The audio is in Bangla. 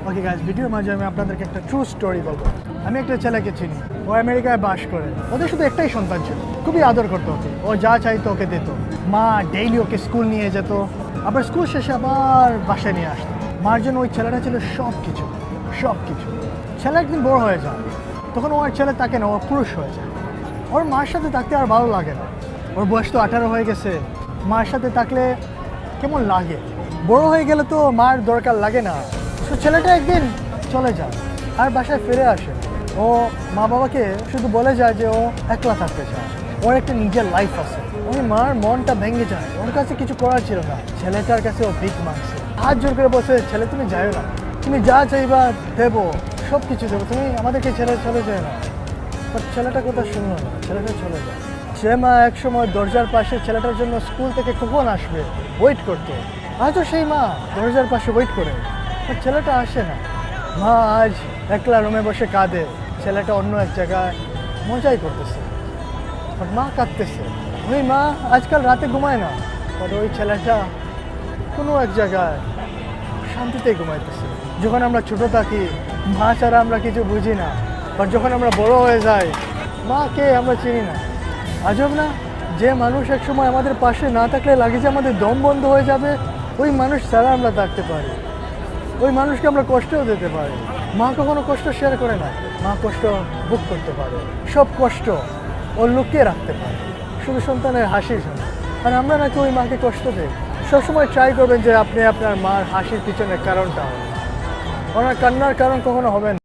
ওকে গাইস, ভিডিওর মাঝে আমি আপনাদেরকে একটা ট্রু স্টোরি বলবো। আমি একটা ছেলেকে চিনি, ও আমেরিকায় বাস করে। ওদের শুধু একটাই সন্তান ছিল, খুবই আদর করতো ওকে, ও যা চাইতো ওকে দিত। মা ডেইলি ওকে স্কুল নিয়ে যেত, আবার স্কুল শেষে আবার বাসায় নিয়ে আসতো। মার জন্য ওই ছেলেটা ছিল সব কিছু। ছেলে একদিন বড় হয়ে যায়, তখন ও আর ছেলে থাকে না, ও পুরুষ হয়ে যায়। ওর মার সাথে থাকতে আর ভালো লাগে না। ওর বয়স তো 18 হয়ে গেছে, মার সাথে থাকলে কেমন লাগে। বড় হয়ে গেলে তো মার দরকার লাগে না। তো ছেলেটা একদিন চলে যায় আর বাসায় ফিরে আসে। ও মা বাবাকে শুধু বলে যায় যে ও একলা থাকতে চায়, ওর একটা নিজের লাইফ আছে। ওই মার মনটা ভেঙে যায়, ওর কাছে কিছু করার ছিল না। ছেলেটার কাছে ও ভিক মাংছে, হাত জোর করে বসে, ছেলে তুমি যাও না, তুমি যা চাইবা দেবো, সব কিছু দেবো, তুমি আমাদেরকে ছেলে চলে যায় না। বাট ছেলেটা কথা শুনলো না, ছেলেটা চলে যায়। সে মা একসময় দরজার পাশে ছেলেটার জন্য স্কুল থেকে কখন আসবে ওয়েট করতো। আজও সেই মা দরজার পাশে ওয়েট করে, বাট ছেলেটা আসে না। মা আজ একলা রুমে বসে কাঁদে, ছেলেটা অন্য এক জায়গায় মজাই করতেছে, বাট মা কাঁদতেছে। ওই মা আজকাল রাতে ঘুমায় না, বাট ওই ছেলেটা কোনো এক জায়গায় শান্তিতেই ঘুমাইতেছে। যখন আমরা ছোটো থাকি মা ছাড়া আমরা কিছু বুঝি না, বাট যখন আমরা বড় হয়ে যাই মাকে আমরা চিনি না। আজব না, যে মানুষ একসময় আমাদের পাশে না থাকলে লাগে যে আমাদের দম বন্ধ হয়ে যাবে, ওই মানুষ ছাড়া আমরা থাকতে পারি, ওই মানুষকে আমরা কষ্টও দিতে পারি। মা কখনো কষ্ট শেয়ার করে না, মা কষ্ট বুক করতে পারে, সব কষ্ট ও লুকিয়ে রাখতে পারে শুধু সন্তানের হাসির জন্য। আর আমরা নাকি ওই মাকে কষ্ট দেই। সবসময় ট্রাই করবেন যে আপনি আপনার মার হাসির পিছনের কারণটা হবে, ওনার কান্নার কারণ কখনো হবে না।